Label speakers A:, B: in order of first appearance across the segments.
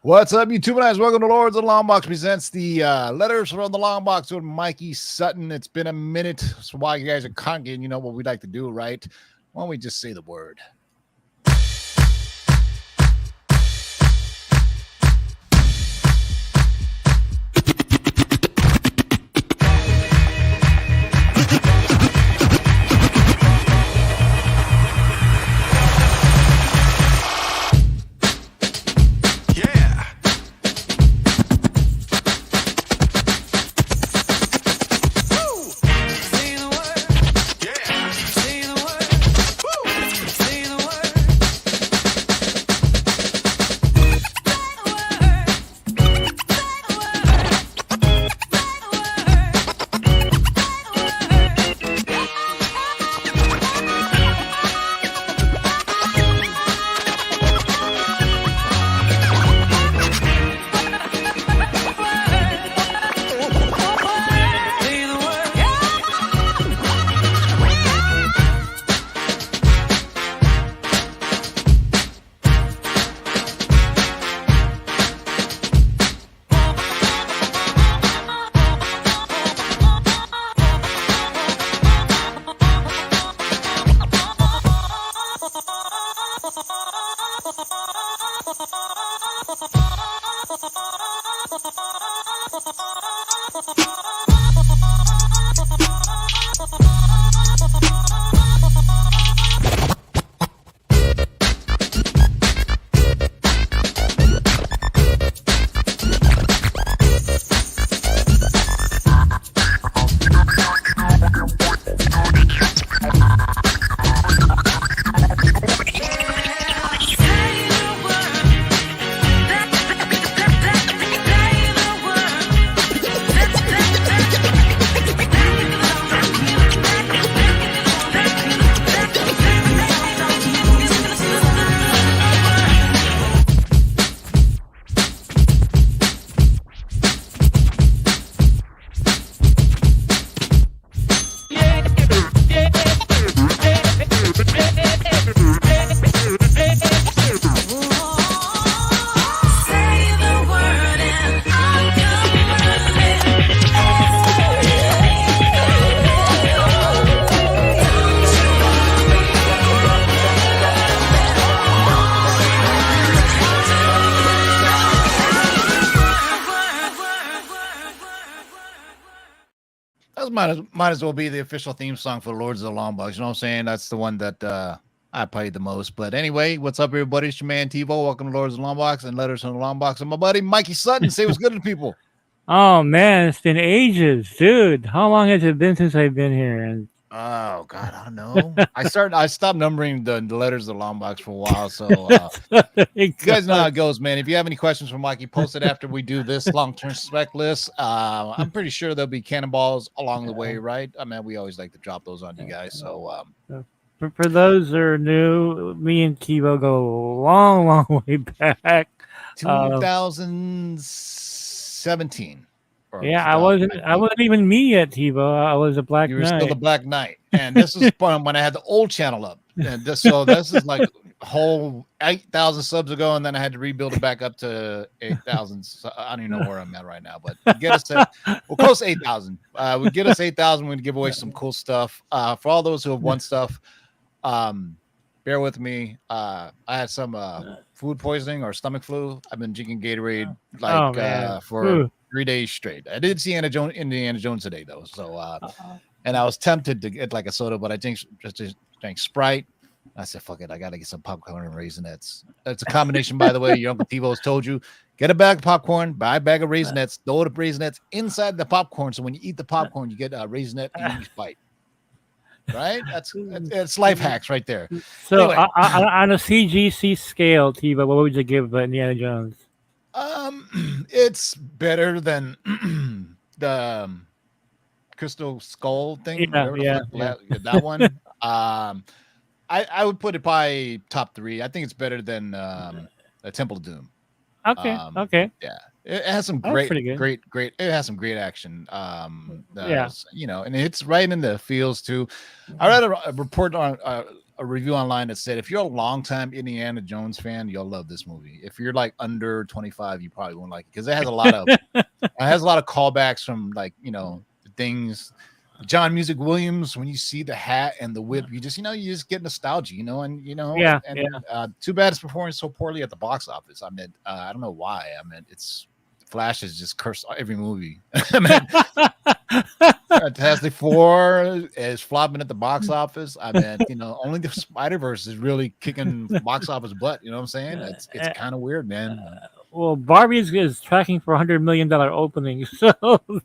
A: What's up, YouTube guys? Welcome to Lords of the Long Box presents the letters from the Long Box with Mikey Sutton. It's been a minute, so while you guys are congregating, you know what we like to do, right? Why don't we just say the word? Might as well be the official theme song for Lords of the Long Box. You know what I'm saying? That's the one that I played the most. But anyway, what's up, everybody? It's your man T-Vo. Welcome to Lords of the Long Box and Letters from the Long Box. And my buddy Mikey Sutton. Say what's good to people.
B: Oh man, it's been ages, dude. How long has it been since I've been here? And
A: oh God, I don't know. I stopped numbering the letters of the Long Box for a while. So you guys know how it goes, man. If you have any questions for Mikey, post it after we do this long-term spec list. I'm pretty sure there'll be cannonballs along the way, right? I mean, we always like to drop those on you guys. So
B: for those that are new, me and T-Vo go a long, long way back.
A: 2017.
B: Yeah, I wasn't even me yet, T-Vo. I was a Black Knight.
A: You were still the Black Knight. And this is when I had the old channel up. And this is like whole 8,000 subs ago, and then I had to rebuild it back up to 8,000. So I don't even know where I'm at right now, but get us to close to 8,000. We get us 8,000. We're gonna give away some cool stuff. For all those who have won stuff, bear with me. I had some food poisoning or stomach flu. I've been drinking Gatorade for 3 days straight. I did see Indiana Jones today though, so and I was tempted to get like a soda, but I just drank Sprite. I said, "Fuck it, I gotta get some popcorn and Raisinets." It's a combination, by the way. Your Uncle T-Vo's told you: get a bag of popcorn, buy a bag of Raisinets, throw the Raisinets inside the popcorn. So when you eat the popcorn, you get a Raisinette in each bite. Right? That's life hacks right there.
B: So anyway. On a CGC scale, T-Vo, what would you give Indiana Jones?
A: It's better than the Crystal Skull thing. That one. I would put it probably top 3. I think it's better than a Temple of Doom.
B: Okay.
A: Yeah. It has some great. It has some great action. And it's right in the feels too. I read a report on a review online that said if you're a longtime Indiana Jones fan, you'll love this movie. If you're like under 25, you probably won't like it because it has a lot of callbacks from like the things. John Music Williams, when you see the hat and the whip, you just get nostalgia,
B: Yeah,
A: and
B: yeah.
A: too bad it's performing so poorly at the box office. I mean, I don't know why. I mean, it's Flash has just cursed every movie. I mean, Fantastic Four is flopping at the box office. I mean, only the Spider Verse is really kicking box office butt. You know what I'm saying? It's kind of weird, man.
B: Well, Barbie is tracking for $100 million opening, so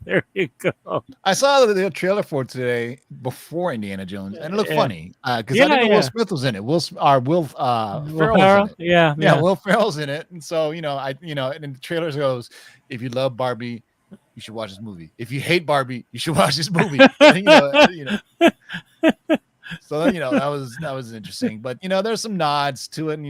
B: there you go.
A: I saw the trailer for it today before Indiana Jones, and it looked
B: Yeah,
A: funny because I
B: yeah,
A: didn't know Will
B: yeah.
A: Smith was in it. Will
B: Will
A: Ferrell was in
B: Ferrell?
A: it.
B: Yeah,
A: Yeah,
B: yeah.
A: Will Ferrell's in it, and so and in the trailers goes, if you love Barbie, you should watch this movie. If you hate Barbie, you should watch this movie. So that was interesting, but there's some nods to it. And,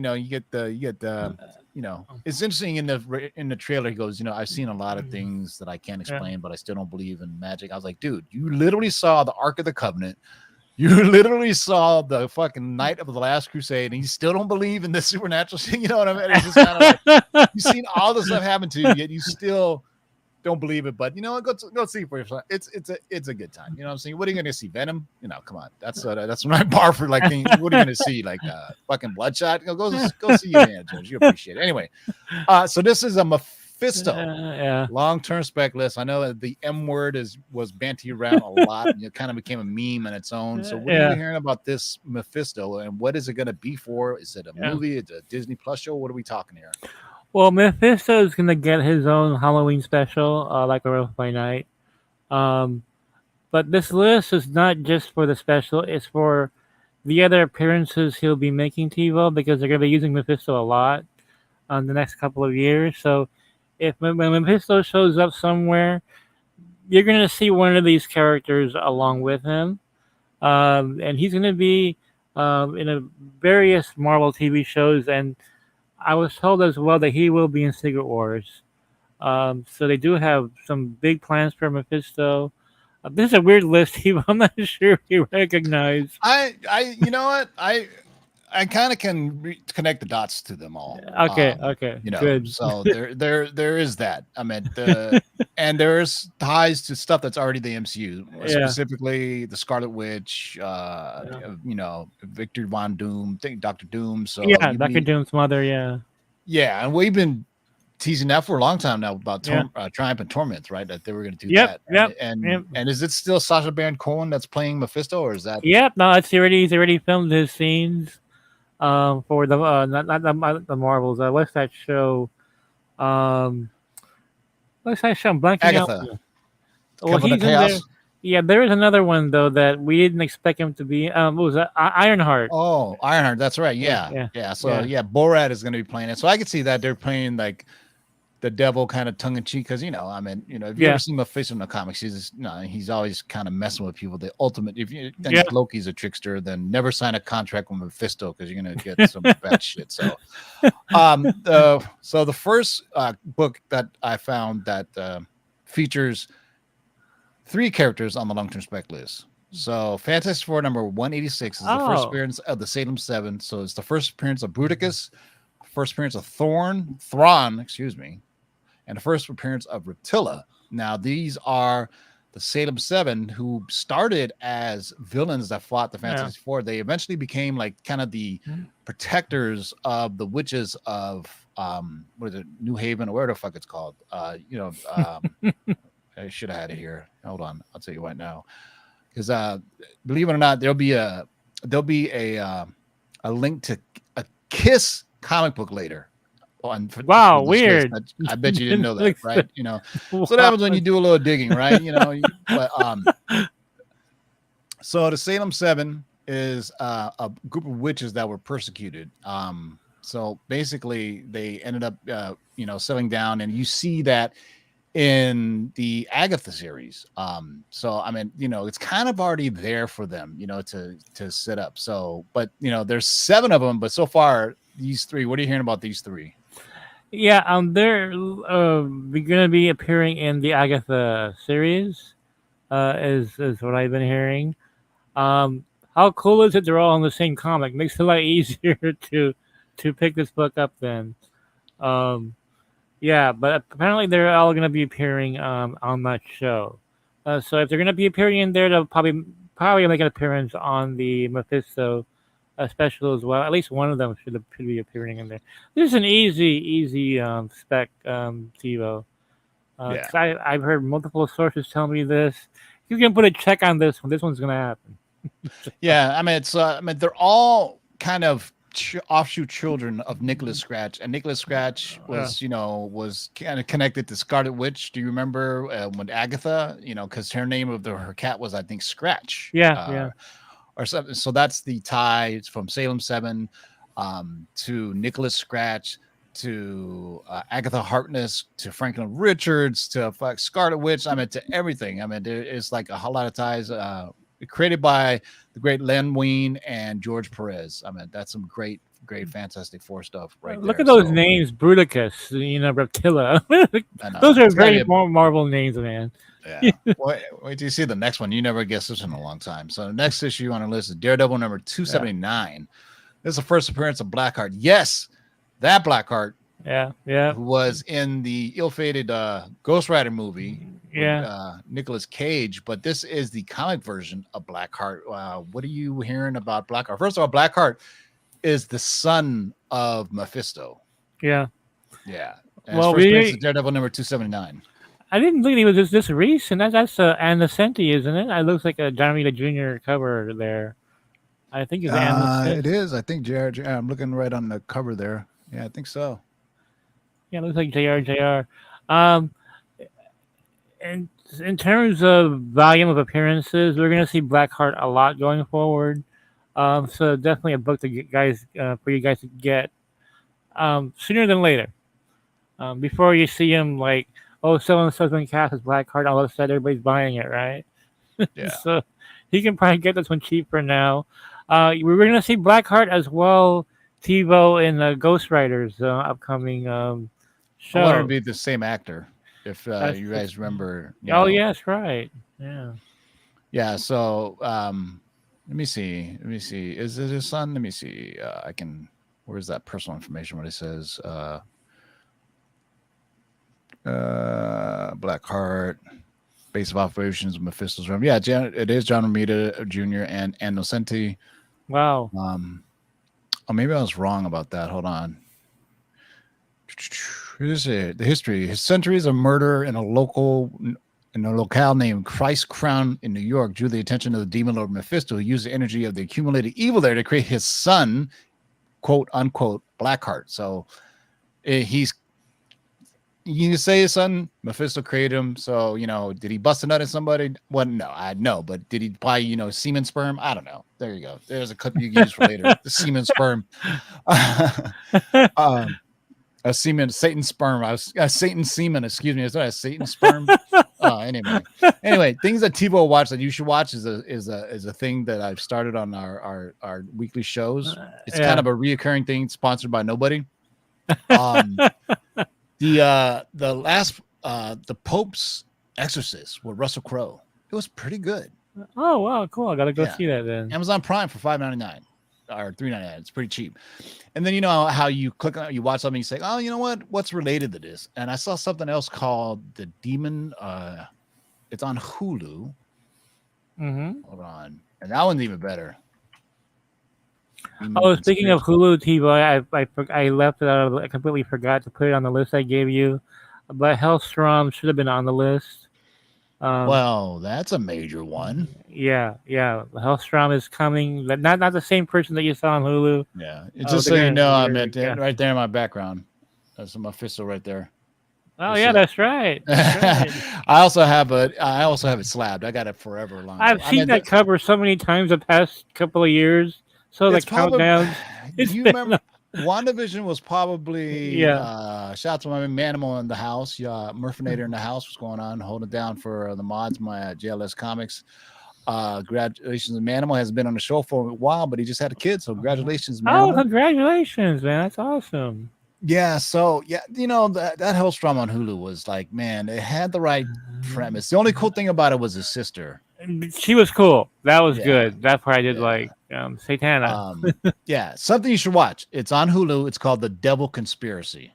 A: it's interesting in the trailer. He goes, I've seen a lot of things that I can't explain, but I still don't believe in magic. I was like, dude, you literally saw the Ark of the Covenant. You literally saw the fucking Night of the Last Crusade, and you still don't believe in this supernatural shit. You know what I mean? It's just kind of like you've seen all this stuff happen to you, yet you still don't believe it. But go see it for yourself. It's a good time. You know what I'm saying? What are you going to see? Venom? Come on. That's my bar for like. What are you going to see? Like fucking Bloodshot? Go see your man, Jones. You appreciate it. Anyway, so this is a Mephisto long-term spec list. I know that the M word was bantied around a lot. And it kind of became a meme on its own. So what are you hearing about this Mephisto, and what is it going to be for? Is it a movie? It's a Disney Plus show? What are we talking here?
B: Well, Mephisto is gonna get his own Halloween special, like a Rose by Night. Um, but this list is not just for the special; it's for the other appearances he'll be making, T-Vo, because they're gonna be using Mephisto a lot the next couple of years. So, when Mephisto shows up somewhere, you're gonna see one of these characters along with him, and he's gonna be in various Marvel TV shows and. I was told as well that he will be in Secret Wars. So they do have some big plans for Mephisto. This is a weird list. I'm not sure if you recognize.
A: You know what? I kind of can connect the dots to them all.
B: Okay, good.
A: So there is that. I mean, and there's ties to stuff that's already the MCU, specifically the Scarlet Witch. Victor Von Doom, Doctor Doom. So
B: Doctor Doom's mother.
A: Yeah, and we've been teasing that for a long time now about Triumph and Torment, right? That they were going to do that. And is it still Sacha Baron Cohen that's playing Mephisto, or is that?
B: Yep. No, he's already filmed his scenes. For the not the Marvels. What's that show? I'm blanking
A: Agatha.
B: out. Well, he's in there. Yeah, there is another one though that we didn't expect him to be. What was that? Ironheart.
A: Oh, Ironheart. That's right. Yeah. So Borat is going to be playing it. So I could see that they're playing like the devil kind of tongue in cheek because if you ever seen Mephisto in the comics, he's always kind of messing with people. The ultimate, if you think Loki's a trickster, then never sign a contract with Mephisto because you're gonna get some bad shit. So, so the first book that I found that features 3 characters on the long-term spec list. So Fantastic Four number 186 is the first appearance of the Salem 7. So it's the first appearance of Bruticus, first appearance of Thrawn, excuse me, and the first appearance of Reptilla. Now, these are the Salem 7 who started as villains that fought the Fantastic Four. They eventually became like kind of the protectors of the witches of what is it, New Haven, or where the fuck it's called. I should have had it here. Hold on, I'll tell you right now. Because believe it or not, there'll be a link to a Kiss comic book later.
B: Wow, weird.
A: I bet you didn't know that, right? So that happens when you do a little digging, right? So the Salem 7 is a group of witches that were persecuted. So basically, they ended up, settling down, and you see that in the Agatha series. So it's kind of already there for them, to set up. So, but there's 7 of them, but so far these 3. What are you hearing about these 3?
B: Yeah, they're going to be appearing in the Agatha series, is what I've been hearing. how cool is it? They're all in the same comic. Makes it a lot easier to pick this book up. Then, um, yeah. But apparently they're all gonna be appearing on that show. So if they're gonna be appearing in there, they'll probably make an appearance on the Mephisto special as well. At least one of them should be appearing in there. This is an easy spec TiVo.
A: Yeah.
B: 'Cause I've heard multiple sources tell me this. You can put a check on this one. This one's gonna happen.
A: Yeah, I mean, they're all kind of offshoot children of Nicholas Scratch, and Nicholas Scratch was, was kind of connected to Scarlet Witch. Do you remember when Agatha, because her name of her cat was, I think, Scratch.
B: Yeah.
A: Or something. So that's the tie from Salem 7 to Nicholas Scratch to Agatha Harkness to Franklin Richards to Scarlet Witch. I mean, to everything. I mean, there is like a whole lot of ties created by the great Len Wein and George Perez. I mean, that's some great, Fantastic Four stuff right there.
B: Look at those names: Bruticus, Reptilla. Those are very Marvel names, man.
A: Yeah. Wait till you see the next one. You never guessed this in a long time. So the next issue on our list is Daredevil number 279. Yeah. This is the first appearance of Blackheart. Yes, that Blackheart.
B: Yeah.
A: Who was in the ill-fated Ghost Rider movie.
B: Yeah.
A: With, Nicolas Cage, but this is the comic version of Blackheart. What are you hearing about Blackheart? First of all, Blackheart is the son of Mephisto.
B: Yeah.
A: Yeah. And well, first appearance is Daredevil number 279.
B: I didn't think he was this recent. That's Anna Cynthia, isn't it? It looks like a John Romita Jr. cover there. I think it's Anna.
A: It is. I think JR. I'm looking right on the cover there. Yeah, I think so.
B: Yeah, it looks like JR. And in terms of volume of appearances, we're going to see Blackheart a lot going forward. So definitely a book to get for you guys to get sooner than later. Before you see him like, oh, so-and-so's been cast as Blackheart, all of a sudden everybody's buying it, right?
A: Yeah.
B: So he can probably get this one cheaper now. We're going to see Blackheart as well, TiVo in the Ghost Riders upcoming show.
A: I want to be the same actor, if you guys remember.
B: Oh, yes, right. Yeah.
A: Yeah, so let me see. Is it his son? Let me see. Where's that personal information when it says Blackheart, base of operations of Mephisto's room. Yeah, it is John Romita Jr. and Nocenti.
B: Wow.
A: Oh, maybe I was wrong about that. Hold on. Here's it. The history. His centuries of murder in a locale named Christ Crown in New York drew the attention of the demon lord Mephisto, who used the energy of the accumulated evil there to create his son, quote unquote, Blackheart. So he's, you can say his son, Mephisto created him. So, did he bust a nut at somebody? Well, no, I know, but did he buy, semen sperm? I don't know. There you go. There's a clip you can use for later. The semen sperm. A semen, Satan sperm. Satan semen, excuse me. Is that a Satan sperm? Anyway, things that TiVo watch that you should watch is a thing that I've started on our weekly shows. It's kind of a reoccurring thing sponsored by nobody. The Pope's Exorcist with Russell Crowe. It was pretty good.
B: Oh wow, cool! I gotta go see that then.
A: Amazon Prime for $5.99 or $3.99. It's pretty cheap. And then you know how you click on it, you watch something, you say, oh, you know what? What's related to this? And I saw something else called The Demon. It's on Hulu.
B: Mm-hmm.
A: Hold on, and that one's even better.
B: Oh, speaking of Hulu TiVo, I left it out. I completely forgot to put it on the list I gave you. But Hellstrom should have been on the list.
A: Well, that's a major one.
B: Yeah. Hellstrom is coming. Not the same person that you saw on Hulu.
A: Yeah, just so you know, I meant right there in my background. That's Mephisto right there.
B: Oh yeah, that's right.
A: I also have it slabbed. I got it forever long.
B: I've seen that cover so many times the past couple of years. So the countdowns.
A: You remember WandaVision was probably shout out to my Manimal in the house. Murphinator in the house was going on, holding it down for the mods, my JLS Comics. Congratulations. Manimal has been on the show for a while, but he just had a kid. So congratulations, Manimal.
B: Oh, congratulations, man. That's awesome.
A: Yeah, so that Hellstrom on Hulu was like, man, it had the right premise. The only cool thing about it was his sister.
B: She was cool. That was
A: Yeah,
B: good. That part I did
A: yeah.
B: like. Satana.
A: Yeah, something you should watch. It's on Hulu. It's called The Devil Conspiracy.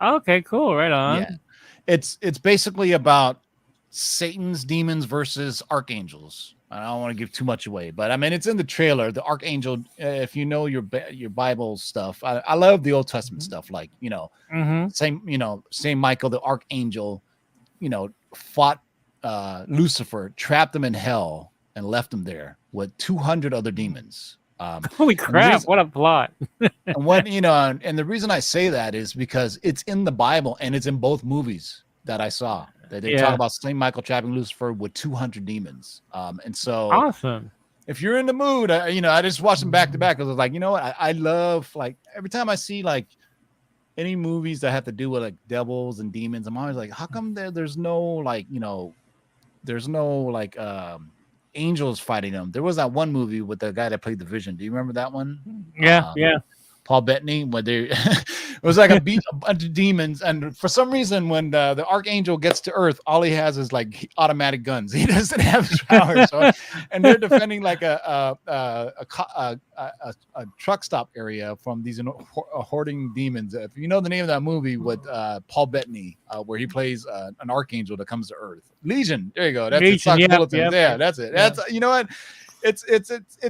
B: Okay, cool. Right
A: Yeah,
B: on.
A: it's basically about Satan's demons versus archangels. I don't want to give too much away, but I mean it's in the trailer. The archangel, if you know your Bible stuff, I love the Old Testament stuff. Like
B: Mm-hmm.
A: Saint Michael, the archangel, fought Lucifer, trapped him in hell, and left him there with 200 other demons.
B: Holy
A: And the
B: crap!
A: reason,
B: What a plot.
A: and what and the reason I say that is because it's in the Bible and it's in both movies that I saw. That they talk
B: Yeah.
A: about Saint Michael trapping Lucifer with 200 demons. And so
B: Awesome.
A: if you're in the mood, I just watched them back to back because I was like, you know what, I love like every time I see like any movies that have to do with like devils and demons, I'm always like, how come there's no like there's no like angels fighting them? There was that one movie with the guy that played the Vision. Do you remember that one?
B: Yeah. Yeah.
A: Paul Bettany, where they it was like a bunch of demons, and for some reason, when the archangel gets to Earth, all he has is like automatic guns. He doesn't have his powers, and they're defending like a truck stop area from these hoarding demons. If you know the name of that movie with Paul Bettany, where he plays an archangel that comes to Earth, Legion. There you go. That's
B: Legion,
A: it.
B: yep,
A: Yeah,
B: yep.
A: that's it.
B: Yeah.
A: That's you know what. It's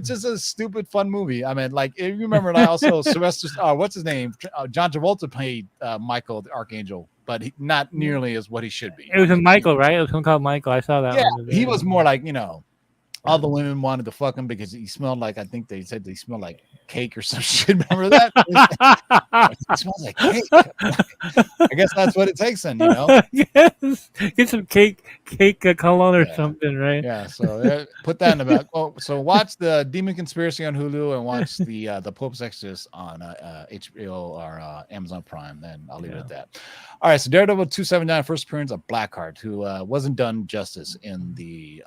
A: just a stupid fun movie. I mean, like if you remember, I also Sylvester, what's his name? John Travolta played Michael the Archangel, but not nearly as what he should be.
B: It was a Michael, right? It was someone called Michael. I saw that
A: Yeah,
B: one.
A: he was more like all the women wanted to fuck him because he smelled like I think they said he smelled like cake or some shit. Remember that? It smells like cake. I guess that's what it takes then,
B: Yes. Get some cake cologne or something, right?
A: Yeah, so put that in the back. Oh, so watch the Demon Conspiracy on Hulu and watch the Pope's Exodus on HBO or Amazon Prime. Then I'll leave it at that. All right, so Daredevil 279, first appearance of Blackheart, who wasn't done justice in the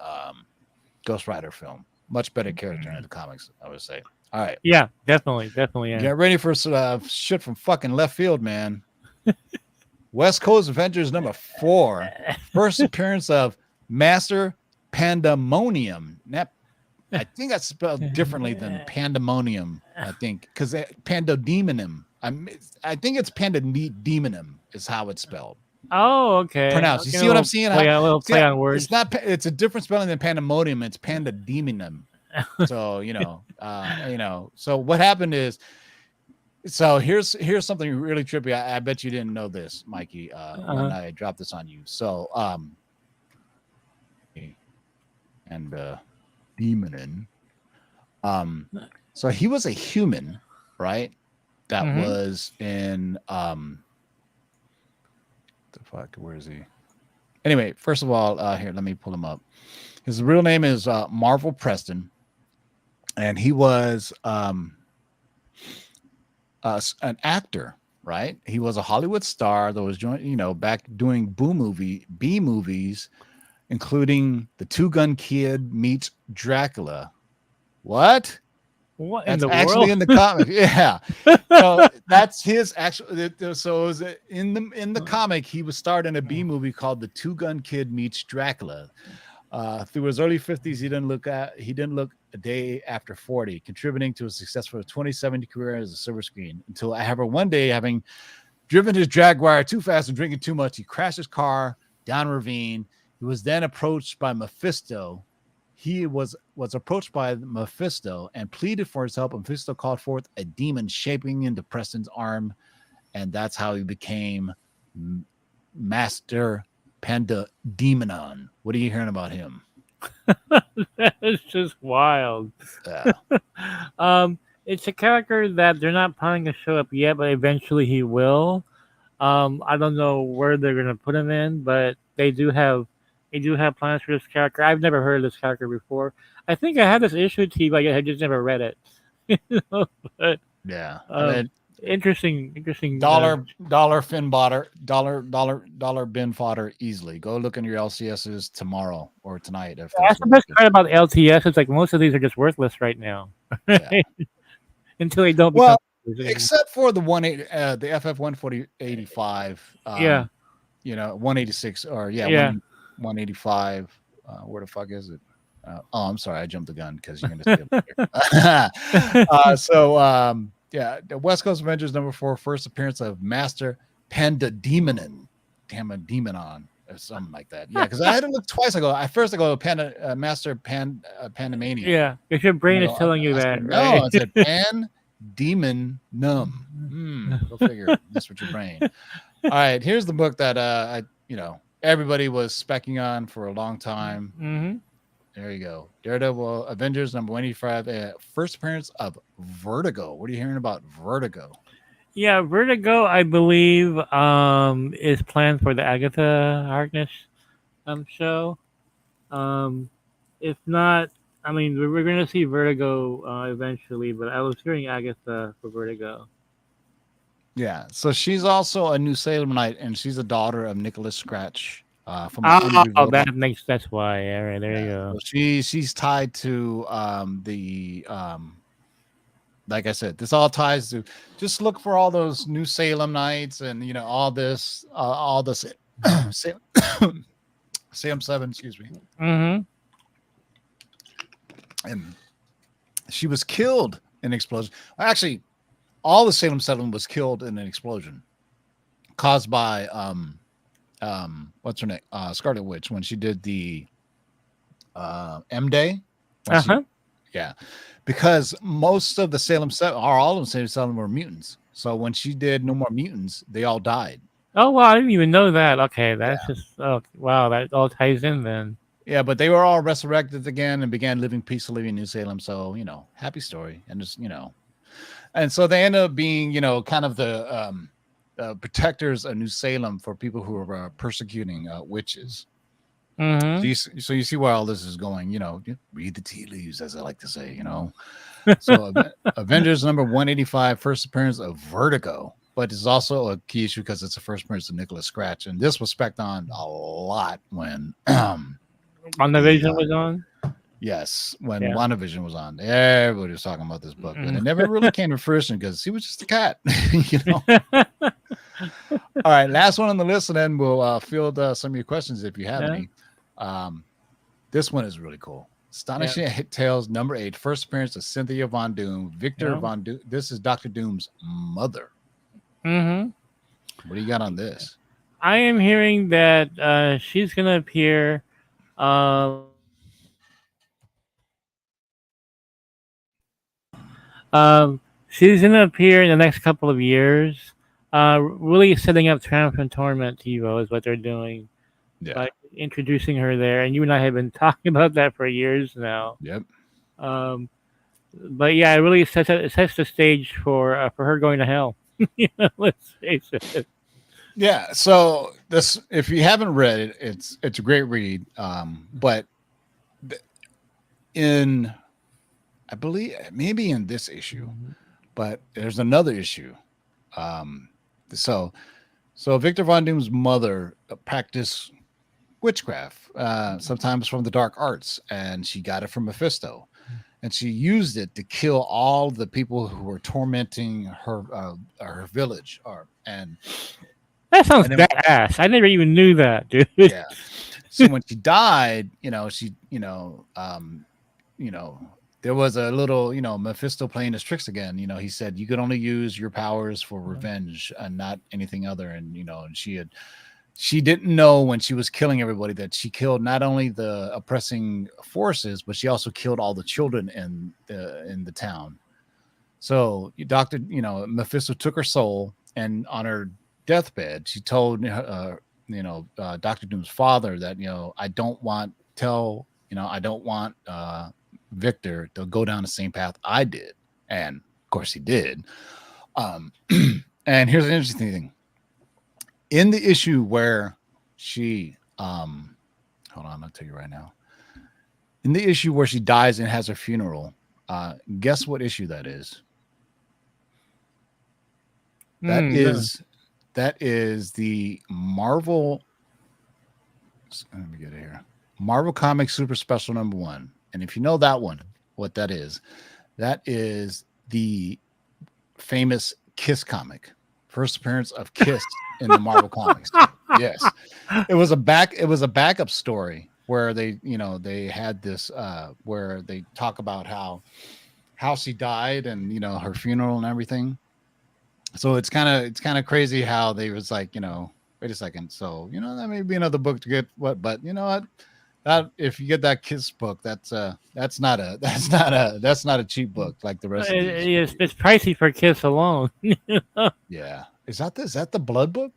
A: Ghost Rider film. Much better character in the comics, I would say. All right.
B: Yeah, definitely. Yeah.
A: Get ready for shit from fucking left field, man. West Coast Avengers number 4. First appearance of Master Pandemonium. I think that's spelled differently than Pandemonium, I think, because Pandemonium. I think it's Pandemonium is how it's spelled.
B: Oh, okay.
A: Pronounced. You see what I'm seeing?
B: A little play on words.
A: It's a different spelling than Pandemonium. It's Pandemonium. So so what happened is, so here's something really trippy. I bet you didn't know this, Mikey, when I dropped this on you. So Demonin. So he was a human, right? That was in the fuck, where is he? Anyway, first of all, here, let me pull him up. His real name is Marvel Preston, and he was an actor, right? He was a Hollywood star that was back doing B movies, including The Two Gun Kid meets Dracula. What?
B: What
A: that's
B: in the
A: actually
B: world?
A: in the comic. Yeah. So that's his actual. So it was in the comic, he was starred in a B movie called The Two Gun Kid meets Dracula. Through his early 50s, he didn't look a day after 40, contributing to a successful 2070 career as a silver screen until however one day, having driven his Jaguar too fast and drinking too much, he crashed his car down a ravine. He was then approached by Mephisto. He was approached by Mephisto and pleaded for his help. Mephisto called forth a demon shaping into Preston's arm, and that's how he became Master Pandemonium. What are you hearing about him?
B: That is just wild.
A: Yeah.
B: It's a character that they're not planning to show up yet, but eventually he will. I don't know where they're gonna put him in, but they do have plans for this character. I've never heard of this character before. I think I had this issue to but I just never read it. But,
A: yeah.
B: interesting.
A: Dollar bin fodder easily. Go look in your LCSs tomorrow or tonight.
B: That's the best part about LTS. It's like most of these are just worthless right now.
A: Yeah.
B: Until they don't
A: well,
B: become
A: except for the the FF 14085.
B: Yeah.
A: 186 or 185. Where the fuck is it? I'm sorry, I jumped the gun because you're going to see it later. Yeah, the West Coast Avengers #4, first appearance of Master Pandemonium, Demonon, or something like that. Yeah, because I had to look twice. I go Master Pandemonium.
B: Yeah, because your brain is telling you
A: I
B: that,
A: said no.
B: right?
A: I said Demon Numb. Go figure. That's what your brain. All right, here's the book that everybody was specking on for a long time.
B: Mm-hmm.
A: There you go. Daredevil Avengers #185. First appearance of Vertigo. What are you hearing about Vertigo?
B: Yeah, Vertigo, I believe, is planned for the Agatha Harkness show. Um, if not, I mean, we're going to see Vertigo eventually, but I was hearing Agatha for Vertigo.
A: Yeah. So she's also a New Salemite, and she's a daughter of Nicholas Scratch from
B: That's why. All right, there you go.
A: So she's tied to like I said, this all ties to, just look for all those New Salem Nights and all this Salem, Salem 7, excuse me.
B: Mm-hmm.
A: And she was killed in an explosion. Actually, all the Salem 7 was killed in an explosion caused by what's her name? Scarlet Witch, when she did the M Day. Yeah. Because most of the Salem 7, or all of the Salem 7 were mutants. So when she did No More Mutants, they all died.
B: Oh, wow, I didn't even know that. Okay, that's wow, that all ties in then.
A: Yeah, but they were all resurrected again and began living peacefully in New Salem. So, happy story. And just, and so they end up being, kind of the protectors of New Salem for people who are persecuting witches.
B: Mm-hmm.
A: So you see where all this is going, read the tea leaves, as I like to say, So Avengers #185, first appearance of Vertigo, but it's also a key issue because it's the first appearance of Nicholas Scratch. And this was spec'd on a lot when
B: WandaVision was on?
A: Yes, when WandaVision was on. Everybody was talking about this book, but it never really came to fruition because he was just a cat, All right, last one on the list, and then we'll field some of your questions if you have any. This one is really cool. Astonishing Tales #8, first appearance of Cynthia Von Doom, Victor Von Doom. This is Dr. Doom's mother.
B: Mm-hmm.
A: What do you got on this?
B: I am hearing that she's going to appear. She's going to appear in the next couple of years. Really setting up Triumphant Torment T-Vo is what they're doing.
A: Yeah.
B: By introducing her there. And you and I have been talking about that for years now.
A: Yep.
B: But yeah, it really sets the stage for her going to hell. Let's face it.
A: Yeah. So this, if you haven't read it, it's a great read. But I believe maybe in this issue, but there's another issue. So Victor Von Doom's mother practiced witchcraft, sometimes from the dark arts, and she got it from Mephisto, and she used it to kill all the people who were tormenting her village. And
B: that sounds badass. I never even knew that, dude.
A: Yeah. So when she died, there was a little, Mephisto playing his tricks again. He said you could only use your powers for revenge and not anything other. And, and she didn't know when she was killing everybody that she killed not only the oppressing forces, but she also killed all the children in the town. So Mephisto took her soul, and on her deathbed, she told, Dr. Doom's father that, I don't want Victor to go down the same path I did. And of course he did. And here's an interesting thing. In the issue where she, hold on, I'll tell you right now. In the issue where she dies and has her funeral, guess what issue that is? That is the Marvel. Let me get it here. Marvel Comics Super Special #1. And if you know that one, what that is the famous Kiss comic. First appearance of Kiss in the Marvel Comics. Yes. It was a backup story where they had this where they talk about how she died and her funeral and everything. So it's kind of crazy how they was like, wait a second, so that may be another book to get what, but you know what, that if you get that Kiss book, that's not a that's not a cheap book like the rest of these.
B: It's pricey for Kiss alone.
A: Yeah, is that the Blood book?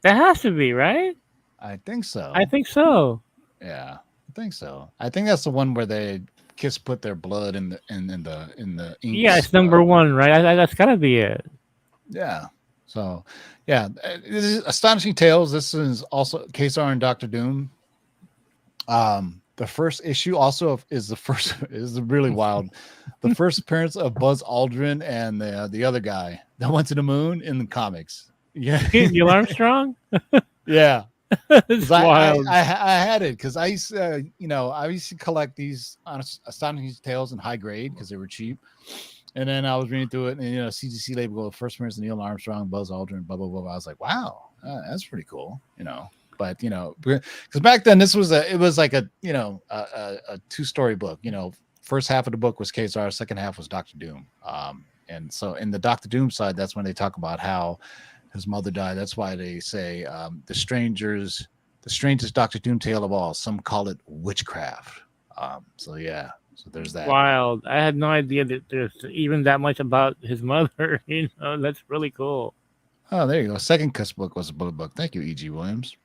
B: That has to be right.
A: I think
B: I
A: so.
B: think so.
A: Yeah, I think so. I think that's the one where they Kiss put their blood in the
B: Yeah,
A: inks.
B: it's number one, right? That's gotta be it.
A: Yeah. So, yeah, this is Astonishing Tales. This is also Kesar and Doctor Doom. The first issue also is the first is really wild. The first appearance of Buzz Aldrin and the other guy that went to the moon in the comics. Yeah,
B: Neil Armstrong.
A: yeah.
B: It's
A: 'Cause
B: wild.
A: I had it because I used to collect these Astonishing Tales in high grade because they were cheap. And then I was reading through it, and CGC label first appearance of Neil Armstrong, Buzz Aldrin, blah blah blah. I was like, wow, that's pretty cool. But because back then it was like a 2-story book. First half of the book was Kazar, second half was Doctor Doom. And so in the Doctor Doom side, that's when they talk about how his mother died. That's why they say the strangest Doctor Doom tale of all. Some call it witchcraft. So yeah, so there's that.
B: Wild. I had no idea that there's even that much about his mother. That's really cool.
A: Oh, there you go. Second Kiss book was a Blood book. Thank you, E.G. Williams.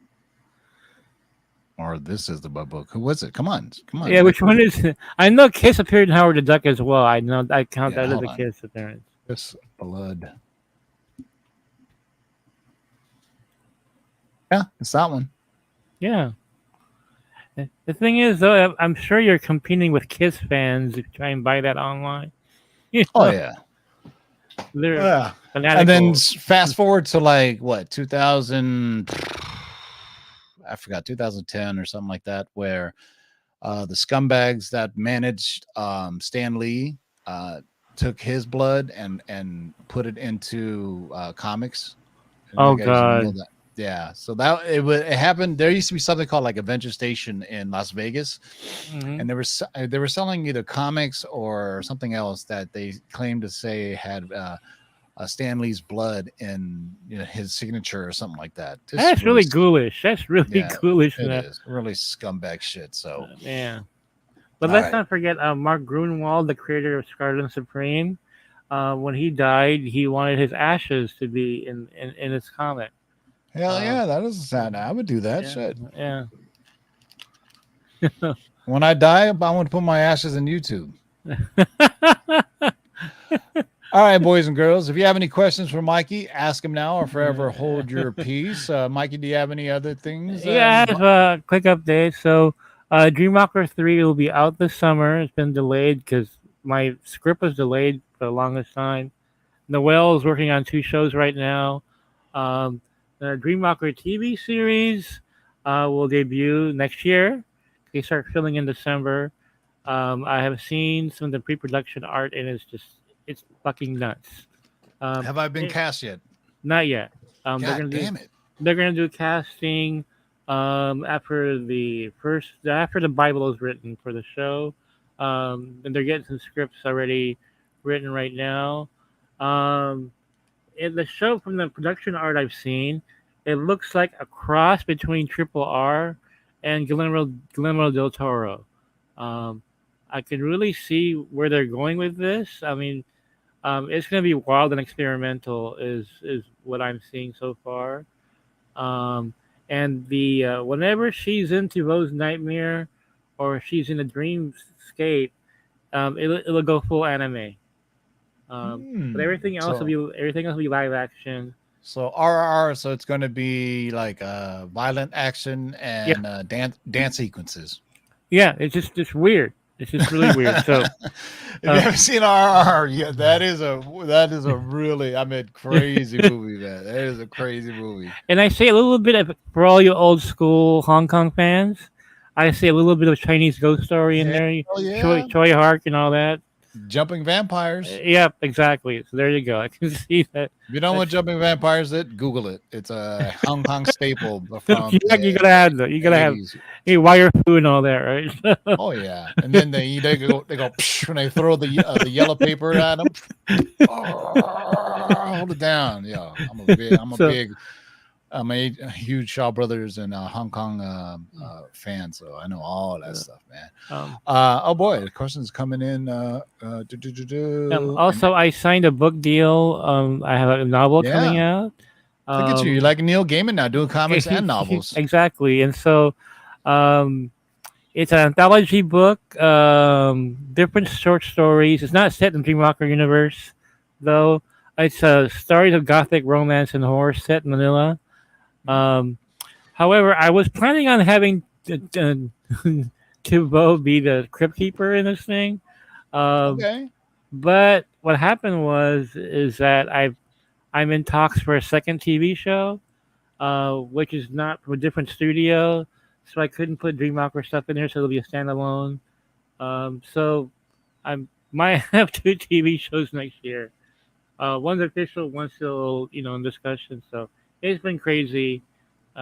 A: Or this is the Blood book. Who was it? Come on,
B: Yeah, which one is it? I know Kiss appeared in Howard the Duck as well. I know I count
A: Yeah,
B: that as
A: hold
B: a
A: on.
B: Kiss appearance.
A: This Blood. Yeah, it's that one.
B: Yeah. The thing is, though, I'm sure you're competing with Kiss fans if you try and buy that online.
A: Oh yeah,
B: They're
A: yeah. And then
B: fanatical.
A: fast forward to like what 2000. I forgot 2010 or something like that, where the scumbags that managed Stan Lee took his blood and put it into comics. And
B: Oh
A: you guys know
B: God.
A: that. Yeah, so it happened. There used to be something called like Adventure Station in Las Vegas,
B: Hmm.
A: and they were selling either comics or something else that they claimed to say had Stan Lee's blood in his signature or something like that. Just
B: That's
A: really,
B: really ghoulish. That's really
A: yeah,
B: ghoulish.
A: it is really scumbag shit. So,
B: Yeah. But
A: all
B: let's
A: right,
B: not forget Mark Grunwald, the creator of Scarlet and Supreme. When he died, he wanted his ashes to be in his comic.
A: hell
B: Uh,
A: yeah, that doesn't sound. I would do that
B: yeah,
A: shit.
B: yeah.
A: When I die, I want to put my ashes in YouTube. All right, boys and girls. If you have any questions for Mikey, ask him now or forever hold your peace. Mikey, do you have any other things?
B: Yeah, I have a quick update. So, Dreamwalker 3 will be out this summer. It's been delayed because my script was delayed for the longest time. Noel is working on 2 shows right now. Um, the Dreamwalker TV series will debut next year. They start filming in December. I have seen some of the pre-production art, and it's fucking nuts.
A: Have I been
B: It,
A: cast yet?
B: not yet. They're
A: God
B: gonna do
A: damn it.
B: they're gonna do casting after the Bible is written for the show. And they're getting some scripts already written right now. Um, in the show, from the production art I've seen, it looks like a cross between Triple R and Guillermo del Toro. Um, I can really see where they're going with this. I mean, it's going to be wild and experimental, is what I'm seeing so far. Um, and the whenever she's into Rose Nightmare, or she's in a dreamscape, it'll go full anime. But
A: Hmm.
B: everything else will be live action.
A: So RRR. So it's going to be like violent action
B: Yeah,
A: and dance sequences.
B: yeah. It's weird. It's just really weird. So,
A: If you
B: uh,
A: haven't seen RRR, yeah, that is a really, I mean, crazy movie, man. That is a crazy movie.
B: and I say a little bit of, for all you old school Hong Kong fans. I say a little bit of Chinese ghost story in
A: Hell
B: there,
A: yeah.
B: Choi Hark and all that.
A: jumping vampires.
B: Yep, exactly. So there you go. I can see that.
A: If you don't know what jumping vampires is, Google it. It's a Hong Kong staple from
B: You
A: the
B: gotta have that. You gotta have
A: 80s.
B: wire food and all that, right?
A: Oh yeah, and then they go when they throw the yellow paper at them. Hold it down. Yeah,
B: So
A: I'm a huge Shaw Brothers and Hong Kong fan, so I know all that stuff, man.
B: um,
A: Oh boy, the questions coming in. And
B: also, I signed a book deal. I have a novel coming
A: yeah,
B: out.
A: look at you. You're like Neil Gaiman now, doing comics and novels.
B: Exactly, and so um, it's an anthology book. Different short stories. It's not set in Dreamwalker universe, though. It's stories of gothic romance and horror set in Manila. Um, However, I was planning on having T-Vo be the crypt keeper in this thing. Um,
A: Okay.
B: but what happened is that I'm in talks for a second TV show, which is not from a different studio, so I couldn't put Dreamwalker stuff in there, so it'll be a standalone. So I might have two TV shows next year. One's official, one's still in discussion. So it's been crazy.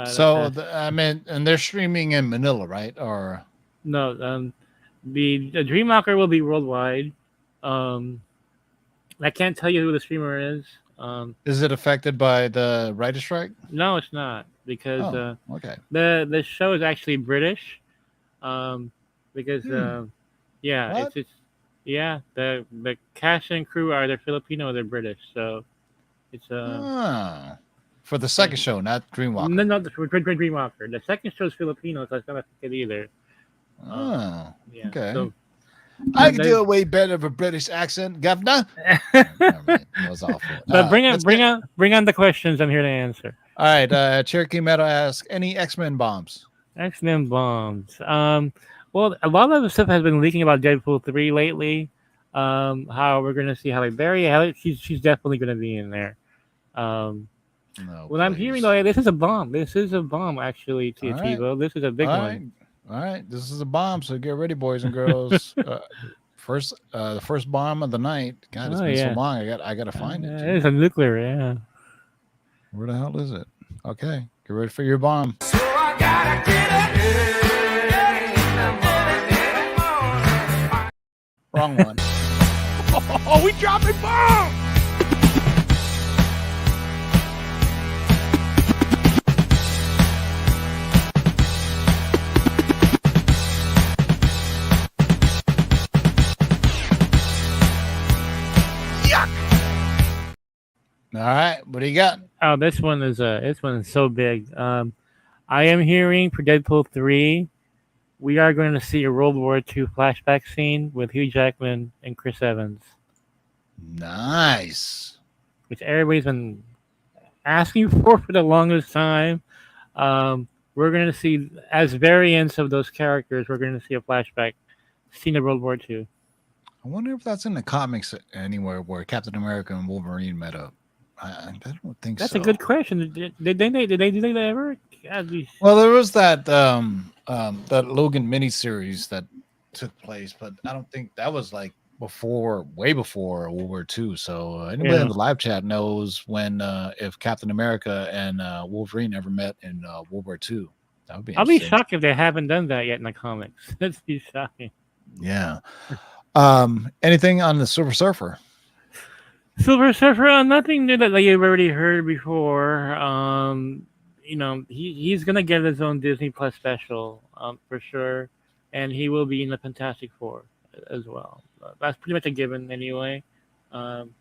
A: So I mean, and they're streaming in Manila, right? Or
B: No, the Dreamwalker will be worldwide. Um, I can't tell you who the streamer is.
A: is it affected by the writer strike?
B: No, it's not because
A: Oh, okay.
B: the show is actually British. Because yeah,
A: What?
B: it's yeah, the cast and crew are either Filipino or they're British. So it's
A: Ah, for the second show, not Dreamwalker.
B: no, not the Dreamwalker. The second show is Filipino, so it's not affected either.
A: Oh,
B: Yeah.
A: okay.
B: So
A: I can do a way better of a British accent, governor. That was awful.
B: but bring on the questions. I'm here to answer.
A: All right. Cherokee Meadow asks, any X-Men bombs?
B: X-Men bombs. Well, a lot of the stuff has been leaking about Deadpool 3 lately. How we're gonna see Halle Berry. She's definitely gonna be in there. Um,
A: No.
B: what I'm hearing though, this is a bomb. This is a bomb actually,
A: All right.
B: T-Vo. This is a big
A: All
B: one.
A: right. All right. This is a bomb, so get ready, boys and girls. The first bomb of the night. God, it's been so long. I gotta find it.
B: It's a nuclear, yeah.
A: Where the hell is it? Okay, get ready for your bomb.
C: So I gotta get up
A: Wrong one.
C: Oh, we dropping bombs!
A: All right, what do you got?
B: Oh, this one is so big. I am hearing for Deadpool 3, we are going to see a World War II flashback scene with Hugh Jackman and Chris Evans,
A: Nice.
B: which everybody's been asking for the longest time. We're going to see, as variants of those characters, we're going to see a flashback scene of World War II.
A: I wonder if that's in the comics anywhere where Captain America and Wolverine met up. I don't think
B: That's
A: so.
B: a good question. Did they ever?
A: Well, there was that that Logan miniseries that took place, but I don't think that was like way before World War II. So anybody in the live chat knows when if Captain America and Wolverine ever met in World War II. That would be.
B: I'll be shocked if they haven't done that yet in the comics. That'd be shocking.
A: Yeah. Anything on the Silver Surfer?
B: Silver Surfer, nothing new that you've already heard before. He's gonna get his own Disney Plus special, for sure, and he will be in the Fantastic Four as well. That's pretty much a given anyway. I'm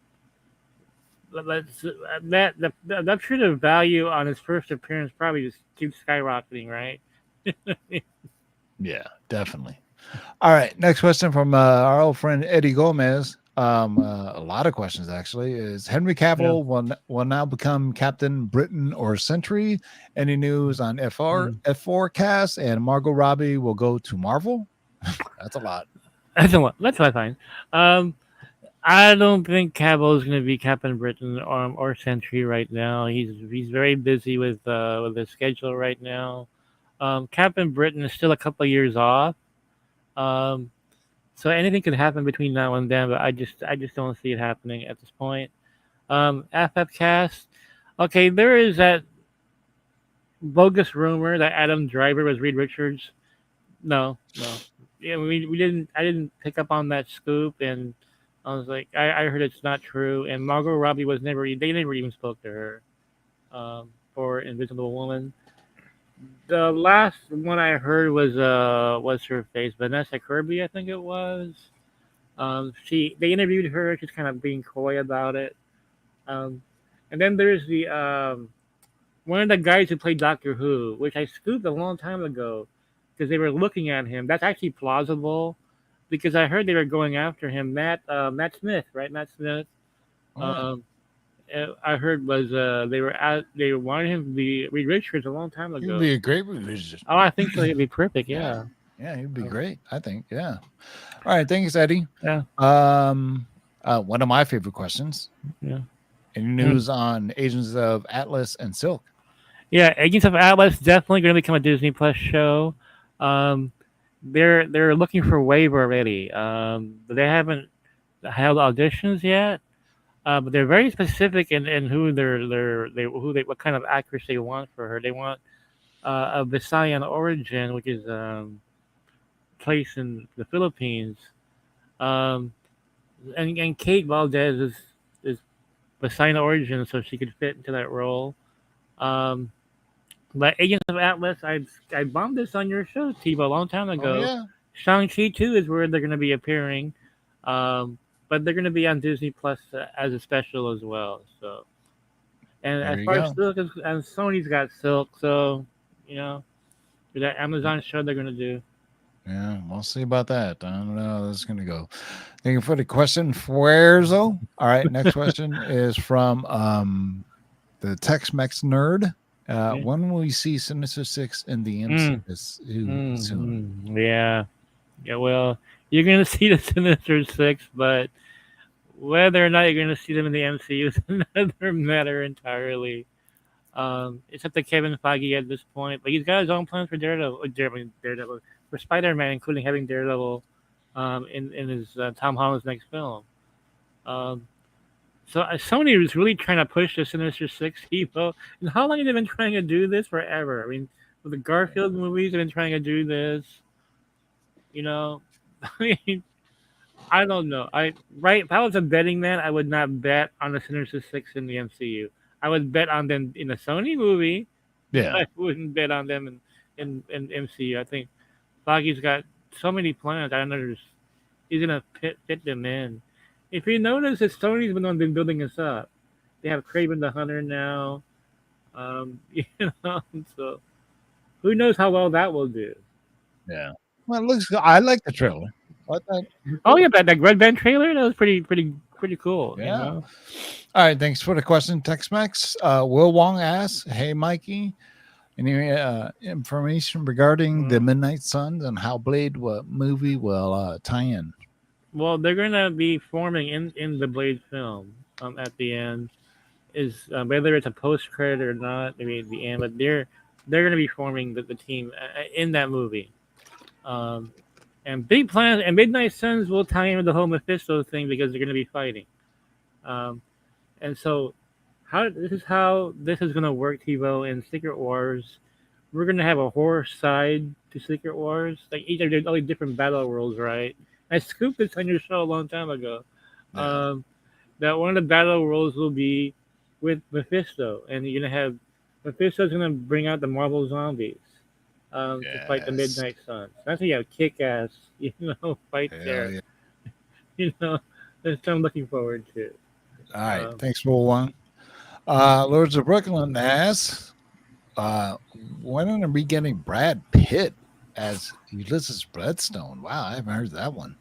B: sure the value on his first appearance probably just keeps skyrocketing, right?
A: Yeah, definitely. All right, next question from our old friend Eddie Gomez. A lot of questions actually. Is Henry Cavill will now become Captain Britain or Sentry? Any news on F4 cast? And Margot Robbie will go to Marvel? That's a lot.
B: That's a lot. That's fine. I don't think Cavill is going to be Captain Britain or Sentry right now. He's very busy with his schedule right now. Captain Britain is still a couple of years off. So anything could happen between now and then, but I just don't see it happening at this point. FF cast. Okay, there is that bogus rumor that Adam Driver was Reed Richards. No. Yeah, we didn't. I didn't pick up on that scoop, and I was like, I heard it's not true. And Margot Robbie was never. They never even spoke to her for Invisible Woman. The last one I heard was her face, Vanessa Kirby, I think it was. They interviewed her. She's kind of being coy about it. Um, and then there's the one of the guys who played Doctor Who, which I scooped a long time ago because they were looking at him. That's actually plausible because I heard they were going after him. Matt Smith, right? Matt Smith.
A: Oh,
B: Um, I heard was they wanted him to be Reed Richards a long time
A: he would
B: ago.
A: be a great revision.
B: Oh, I think so. He'd be perfect.
A: Yeah.
B: Yeah.
A: Yeah, he'd be
B: Um,
A: great. I think. Yeah. All right. Thanks, Eddie.
B: Yeah.
A: One of my favorite questions.
B: Yeah.
A: Any news on Agents of Atlas and Silk?
B: Yeah, Agents of Atlas definitely going to become a Disney Plus show. Um, they're looking for Wave already. But they haven't held auditions yet. But they're very specific in who what kind of actress they want for her. They want a Visayan origin, which is placed in the Philippines. Um, and Kate Valdez is Visayan origin, so she could fit into that role. Um, But Agents of Atlas, I bombed this on your show, T-Vo, a long time
A: Oh
B: ago.
A: yeah.
B: Shang-Chi 2 is where they're going to be appearing, but they're going to be on Disney Plus as a special as well. So, and
A: There
B: as
A: you
B: far as
A: go.
B: Silk, and Sony's got Silk, so for that Amazon show they're going to do.
A: Yeah, we'll see about that. I don't know how this is going to go. Thank you for the question, Fuerzo. All right, next question is from the Tex-Mex nerd.
B: Yeah.
A: When will we see Sinister 6 in the MCU soon?
B: Yeah. Well, you're going to see the Sinister Six, but whether or not you're going to see them in the MCU is another matter entirely. It's up to Kevin Feige at this point, but he's got his own plans for Daredevil, for Spider-Man, including having Daredevil in his Tom Holland's next film. Um, so Sony was really trying to push the Sinister Six people. And how long have they been trying to do this? Forever. I mean, with the Garfield movies, they've been trying to do this. I mean, I don't know. If I was a betting man, I would not bet on the Sinister Six in the MCU. I would bet on them in a Sony movie.
A: Yeah.
B: I wouldn't bet on them in MCU. I think Feige's got so many plans. I don't know. He's gonna fit them in. If you notice, that Sony's been building us up. They have Kraven the Hunter now. So who knows how well that will do?
A: Yeah. Well, it looks good. I like the trailer. What that?
B: Oh yeah, that Red Band trailer that was pretty cool.
A: Yeah. All right. Thanks for the question, Tex-Mex. Will Wong asks, "Hey, Mikey, any information regarding the Midnight Suns and how Blade movie will tie in?"
B: Well, they're gonna be forming in the Blade film at the end. Is whether it's a post credit or not, maybe at the end, but they're gonna be forming the team in that movie. And big plans, and Midnight Suns will tie in with the whole Mephisto thing because they're gonna be fighting. And so this is gonna work, T-Vo, in Secret Wars. We're gonna have a horror side to Secret Wars. Like each of all different battle worlds, right? I scooped this on your show a long time ago.
A: Yeah.
B: That one of the battle roles will be with Mephisto, and you're gonna have Mephisto's gonna bring out the Marvel zombies to fight the Midnight Suns. That's a kick-ass, fight there.
A: Yeah.
B: That's what I'm looking forward to.
A: All right, thanks, Will Wong. Lords of Brooklyn asks, when are we getting Brad Pitt as Ulysses Bloodstone? Wow, I haven't heard that one.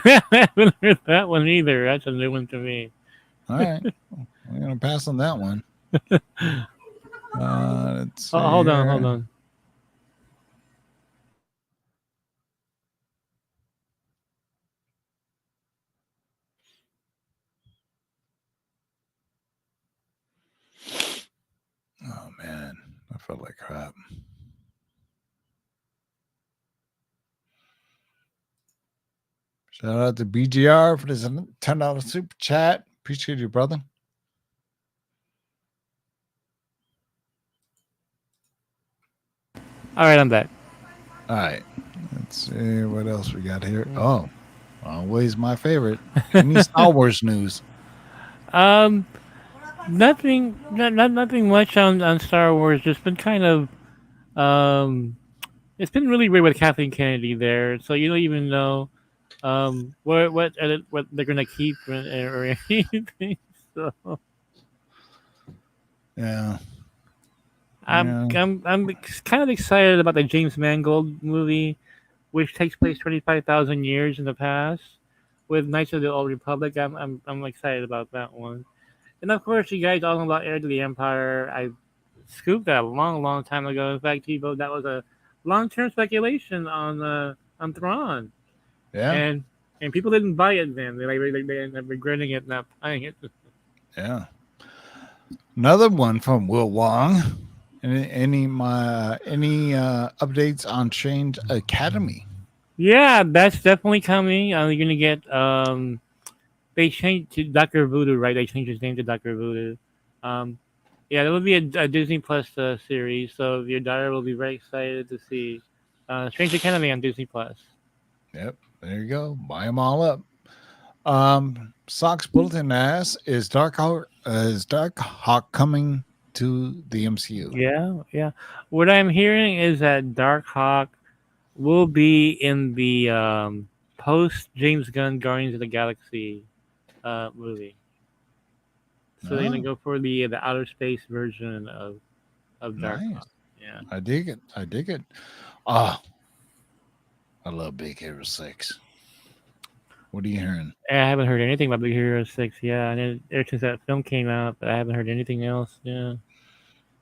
B: I haven't heard that one either. That's a new one to me.
A: All right, we're gonna pass on that one. Let's see
B: Hold
A: here.
B: on.
A: Oh man, I felt like crap. Shout out to BGR for this $10 super chat. Appreciate you, brother.
B: All right, I'm back.
A: All right. Let's see what else we got here. Oh, always my favorite. Any Star Wars news?
B: Um, nothing much on Star Wars. Just been kind of it's been really weird with Kathleen Kennedy there. So you don't even know what they're gonna keep or anything. So
A: Yeah.
B: I'm
A: Yeah.
B: I'm kind of excited about the James Mangold movie, which takes place 25,000 years in the past, with Knights of the Old Republic. I'm excited about that one. And of course, you guys all know about Heir to the Empire. I scooped that a long time ago. In fact, T-Vo, that was a long-term speculation on Thrawn,
A: Yeah.
B: and people didn't buy it then. They ended up regretting it, not buying it.
A: Yeah. Another one from Will Wong. Any updates on Change Academy?
B: Yeah, that's definitely coming. You're gonna get they changed to Doctor Voodoo, right? They changed his name to Doctor Voodoo. Um, yeah, there will be a Disney Plus series, so your daughter will be very excited to see Strange Academy on Disney Plus.
A: Yep. There you go. Buy them all up. Sox Bulletin asks, is Darkhawk coming to the MCU?
B: Yeah. What I'm hearing is that Darkhawk will be in the post James Gunn Guardians of the Galaxy movie. So they're gonna
A: Oh,
B: go for the outer space version of
A: nice.
B: Darkhawk. Yeah.
A: I dig it. I dig it. Ah, I love Big Hero 6. What are you hearing?
B: I haven't heard anything about Big Hero 6. Yeah, and ever since that film came out, but I haven't heard anything else. Yeah.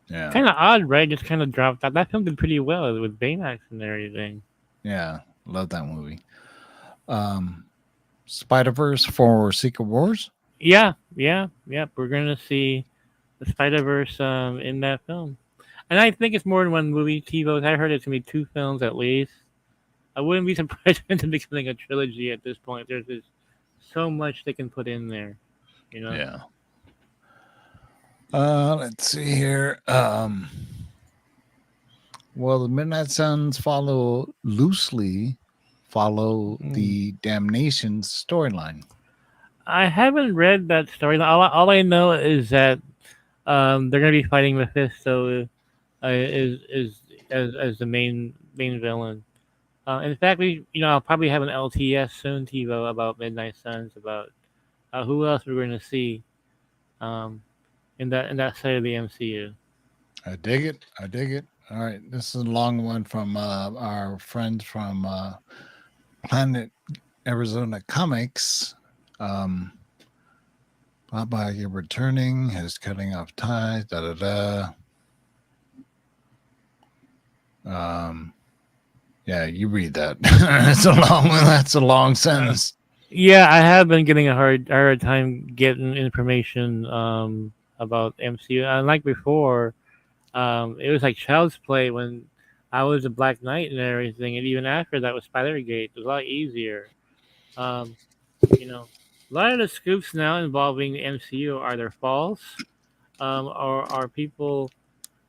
A: Yeah.
B: Kind of odd, right? Just kind of dropped out. That film did pretty well with Baymax and everything.
A: Yeah. Love that movie. Spider-Verse for Secret Wars?
B: Yeah. We're gonna see the Spider Verse in that film, and I think it's more than one movie. T-Vo, I heard it's gonna be two films at least. I wouldn't be surprised if it's becoming a trilogy at this point. There's just so much they can put in there, you know.
A: Yeah. Let's see here. Well, the Midnight Suns loosely follow the Damnation storyline.
B: I haven't read that story. All I know is that they're gonna be fighting Mephisto is as the main villain. In fact, I'll probably have an LTS soon, TiVo, about Midnight Suns, about who else we're going to see um, in that side of the MCU.
A: I dig it. I dig it. All right. This is a long one from our friends from Planet Arizona Comics. Bye-bye, you're returning. Is cutting off ties. Yeah, you read that. It's a long one. That's a long sentence.
B: Yeah, I have been getting a hard time getting information about MCU. Unlike before, it was like child's play when I was a Black Knight and everything, and even after that with Spider-Gate, it was a lot easier. Um, a lot of the scoops now involving the MCU are either false, or are people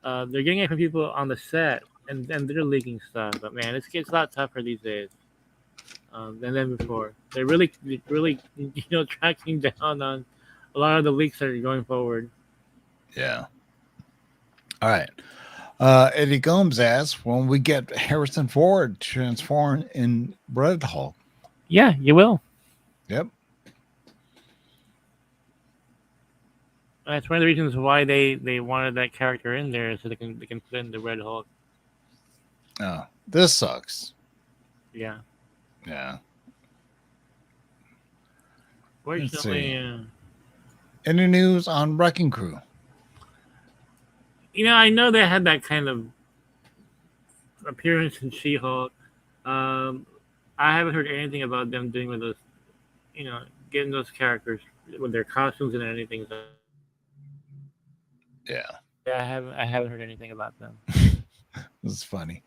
B: they're getting it from people on the set, and they're leaking stuff. But man, it's a lot tougher these days than before. They're really tracking down on a lot of the leaks that are going forward.
A: Yeah. All right. Eddie Gomes asks, when we get Harrison Ford transformed in Red Hulk?
B: Yeah, you will.
A: Yep.
B: That's one of the reasons why they wanted that character in there, so they can put in the Red Hulk.
A: Oh, this sucks.
B: Yeah.
A: Yeah.
B: Fortunately,
A: any news on Wrecking Crew?
B: I know they had that kind of appearance in She-Hulk. I haven't heard anything about them doing with those, getting those characters with their costumes and anything. So
A: Yeah.
B: I haven't heard anything about them.
A: This is funny.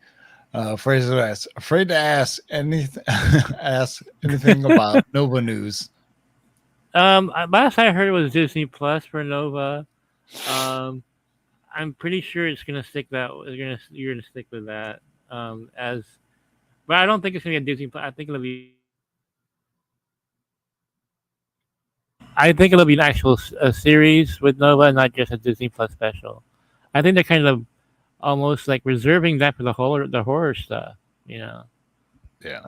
A: Afraid to ask anything. Ask anything about Nova news.
B: Last I heard it was Disney Plus for Nova. Um, I'm pretty sure it's gonna stick that. You're gonna stick with that. As, but I don't think it's gonna be a Disney Plus. I think it'll be an actual a series with Nova, not just a Disney Plus special. I think they're kind of almost like reserving that for the horror stuff. You know.
A: Yeah.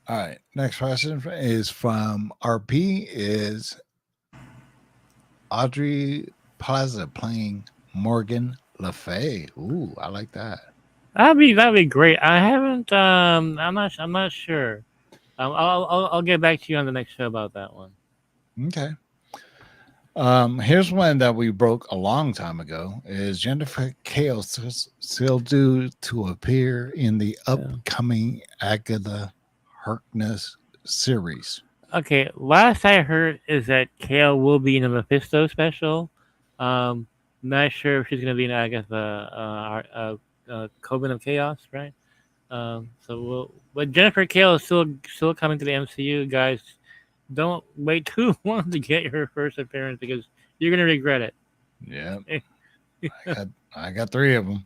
A: All right. Next question is from RP. Is Audrey Plaza playing Morgan Le Fay? Ooh, I like that.
B: That'd be great. I haven't. I'm not sure. I'll get back to you on the next show about that one.
A: Okay. Here's one that we broke a long time ago. Is Jennifer Chaos still due to appear in the upcoming Agatha Harkness series?
B: Okay, last I heard is that Kale will be in a Mephisto special. Not sure if she's gonna be in Agatha Coven of Chaos, right? But Jennifer Kale is still coming to the MCU, guys. Don't wait too long to get her first appearance because you're gonna regret it.
A: Yeah, I got 3 of them.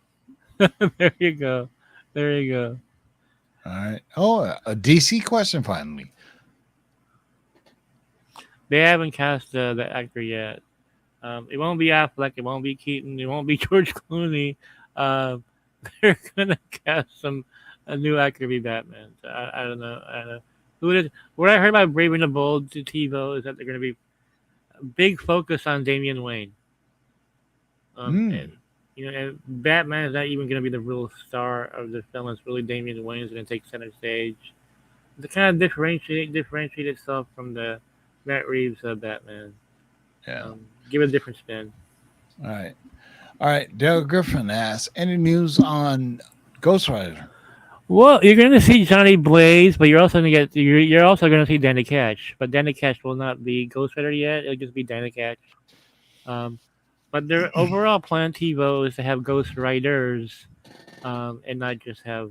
B: There you go. There you go.
A: All right. Oh, a DC question finally.
B: They haven't cast the actor yet. It won't be Affleck. It won't be Keaton. It won't be George Clooney. They're gonna cast a new actor to be Batman. So I don't know. I don't know. What I heard about Brave and the Bold to TiVo is that they're gonna be a big focus on Damian Wayne. And and Batman is not even gonna be the real star of the film. It's really Damian Wayne is gonna take center stage. To kind of differentiate itself from the Matt Reeves Batman.
A: Yeah.
B: Give it a different spin.
A: All right. Dale Griffin asks, any news on Ghost Rider?
B: Well, you're going to see Johnny Blaze, but you're also going to see Danny Ketch. But Danny Ketch will not be Ghost Rider yet. It'll just be Danny Ketch. But their overall plan, TiVo, is to have Ghost Riders, and not just have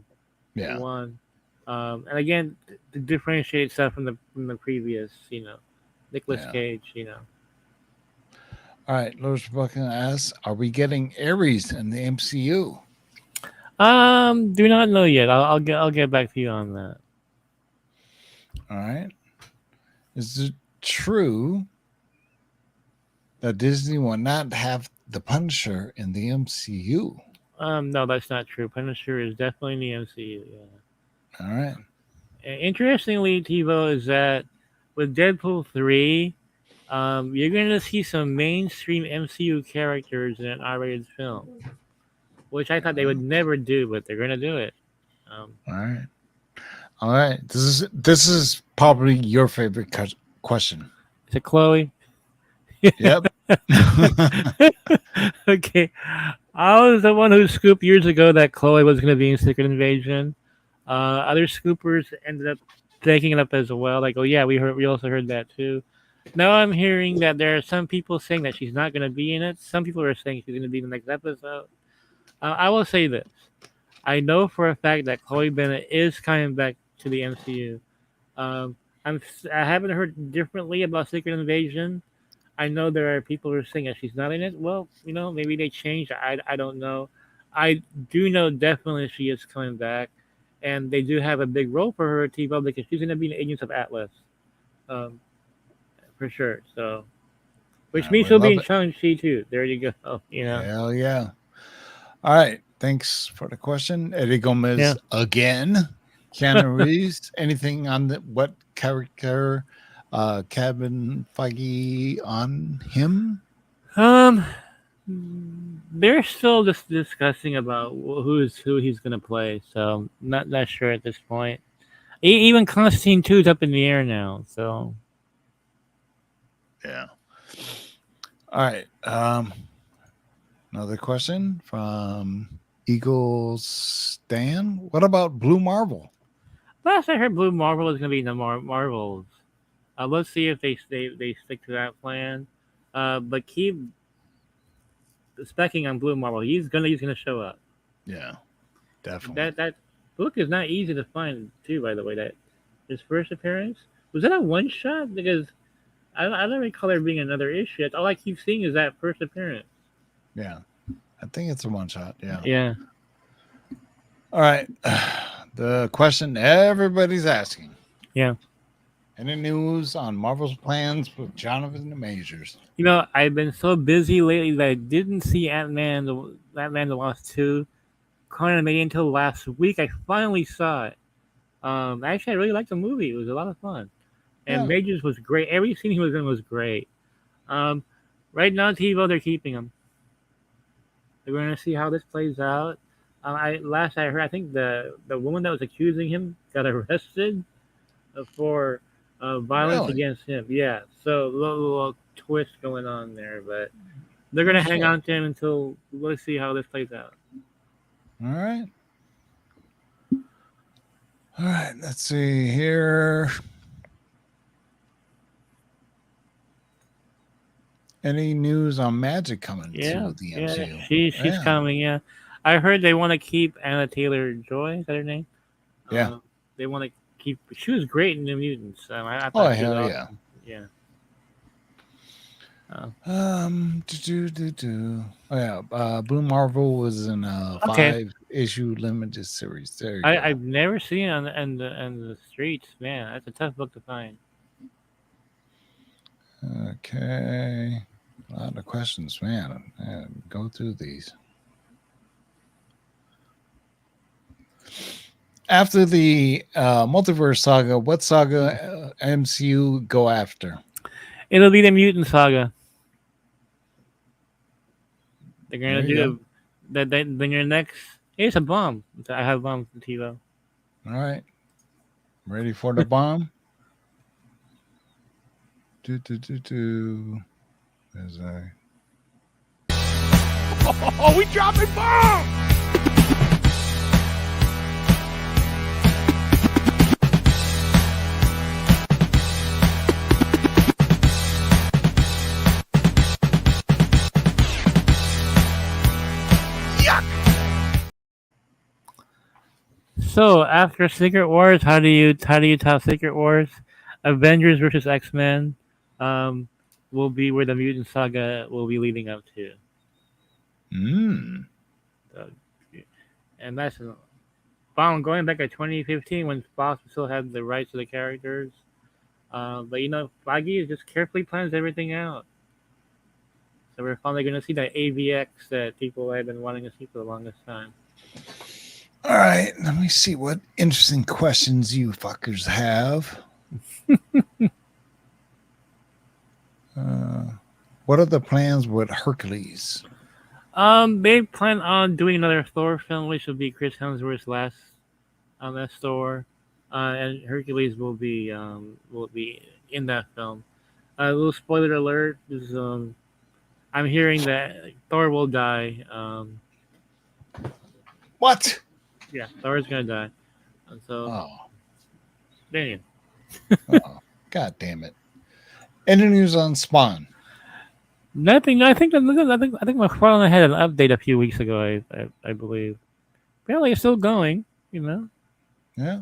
B: one. And again, to differentiate itself from the previous, Nicolas Cage,
A: All right, Louis Buchan asks, are we getting Ares in the MCU?
B: Do not know yet. I'll get back to you on that.
A: All right. Is it true that Disney will not have the Punisher in the MCU?
B: No, that's not true. Punisher is definitely in the MCU. Yeah.
A: All right.
B: Interestingly, TiVo, is that with Deadpool 3, you're going to see some mainstream MCU characters in an R-rated film, which I thought they would never do, but they're going to do it.
A: All right. This is probably your favorite question.
B: Is it Chloe?
A: Yep.
B: Okay. I was the one who scooped years ago that Chloe was going to be in Secret Invasion. Other scoopers ended up taking it up as well. Like, oh yeah, we also heard that too. Now I'm hearing that there are some people saying that she's not going to be in it. Some people are saying she's going to be in the next episode. I will say this. I know for a fact that Chloe Bennett is coming back to the MCU. I haven't heard differently about Secret Invasion. I know there are people who are saying that she's not in it. Well, maybe they changed. I don't know. I do know definitely she is coming back. And they do have a big role for her at TiVo because she's going to be in Agents of Atlas. For sure. So, which means she'll be in Shang-Chi too. There you go.
A: Hell yeah. All right. Thanks for the question. Eddie Gomez again. Keanu Reeves. Anything on what character Kevin Feige on him?
B: They're still just discussing about who he's going to play. So not sure at this point. Even Constantine 2 is up in the air now. So
A: yeah. All right. Another question from Eagles Stan. What about Blue Marvel?
B: Last I heard, Blue Marvel is going to be in the Marvels. Let's see if they stick to that plan. But keep specking on Blue Marvel. He's gonna show up.
A: Yeah. Definitely.
B: That book is not easy to find too. By the way, that his first appearance was that a one shot because I don't recall there being another issue. That's all I keep seeing is that first appearance.
A: Yeah. I think it's a one shot. Yeah.
B: Yeah.
A: All right. The question everybody's asking.
B: Yeah.
A: Any news on Marvel's plans with Jonathan the Majors?
B: You know, I've been so busy lately that I didn't see Ant-Man the Wasp 2 Quantumania until last week. I finally saw it. Actually, I really liked the movie. It was a lot of fun. And
A: Yeah.
B: Majors was great. Every scene he was in was great. Um, right now, T-Vo, they're keeping him. We're going to see how this plays out. I heard, I think the woman that was accusing him got arrested for violence
A: Really?
B: against him. Yeah, so a little twist going on there, but they're going to hang on to him until let's see how this plays out.
A: All right. All right. Let's see here. Any news on Magic coming to the MCU?
B: She's coming. Yeah, I heard they want to keep Anna Taylor-Joy. Is that her name?
A: Yeah.
B: They want to keep. She was great in New Mutants. I
A: Oh
B: thought she was
A: hell
B: awesome.
A: yeah. Oh yeah. Blue Marvel was in a 5-issue limited series. There you go.
B: I've never seen it on the streets. Man, that's a tough book to find.
A: Okay. A lot of questions, man. Go through these. After the multiverse saga, what saga MCU go after?
B: It'll be the Mutant Saga. They're gonna do that. Then your next. Here's a bomb. I have bombs for T-Vo.
A: All right. Ready for the bomb? There's a.
C: Oh, we dropping bombs!
B: So after Secret Wars, how do you top Secret Wars? Avengers versus X-Men will be where the Mutant Saga will be leading up to. So, and that's going back to 2015 when Fox still had the rights to the characters. But Feige just carefully plans everything out. So we're finally going to see that AVX that people have been wanting to see for the longest time.
A: All right, let me see what interesting questions you fuckers have. What are the plans with Hercules?
B: They plan on doing another Thor film, which will be Chris Hemsworth's last Thor, and Hercules will be in that film. A little spoiler alert is I'm hearing that Thor will die.
A: What?
B: Yeah, Thor's gonna die. And so, damn.
A: God damn it! Any news on Spawn?
B: Nothing. I think McFarlane had an update a few weeks ago. I believe. Apparently, it's still going.
A: Yeah.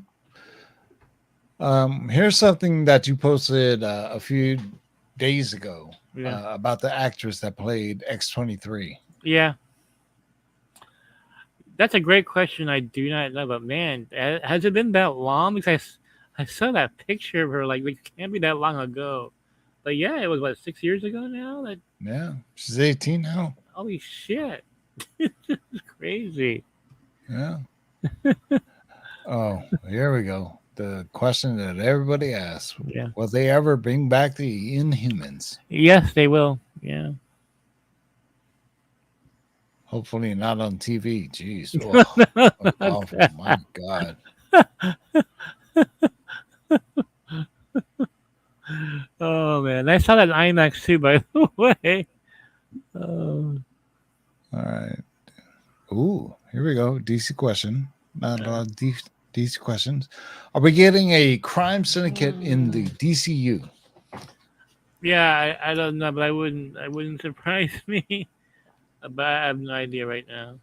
A: Here's something that you posted a few days ago about the actress that played X-23.
B: Yeah. That's a great question. I do not know, but man, has it been that long? Because I saw that picture of her. Like, it can't be that long ago. But yeah, it was what 6 years ago now.
A: Yeah, she's 18 now.
B: Holy shit, it's crazy.
A: Yeah. Oh, here we go. The question that everybody asks: will they ever bring back the Inhumans?
B: Yes, they will. Yeah.
A: Hopefully not on TV. Jeez. Oh, my God.
B: Oh, man. I saw that in IMAX too, by the way. Oh.
A: All right. Ooh, here we go. DC question. Not a lot of DC questions. Are we getting a crime syndicate in the DCU?
B: Yeah, I don't know, but I wouldn't surprise me. But I have no idea right now.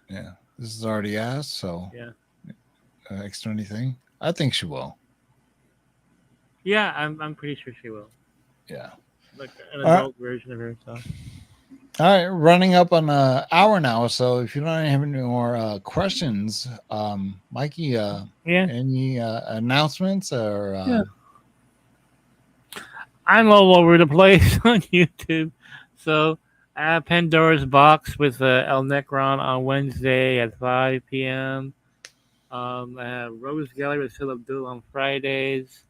A: Yeah, this is already asked. So
B: Yeah.
A: Extra anything? I think she will.
B: Yeah, I'm pretty sure she will.
A: Yeah.
B: Like an
A: All right.
B: adult version of herself.
A: All right, running up on an hour now. So if you don't have any more questions, Mikey,
B: Yeah.
A: any announcements or?
B: Yeah. I'm all over the place on YouTube. So I have Pandora's Box with El Necron on Wednesday at 5 p.m. I have Rose Gallery with Phil Abdul on Fridays.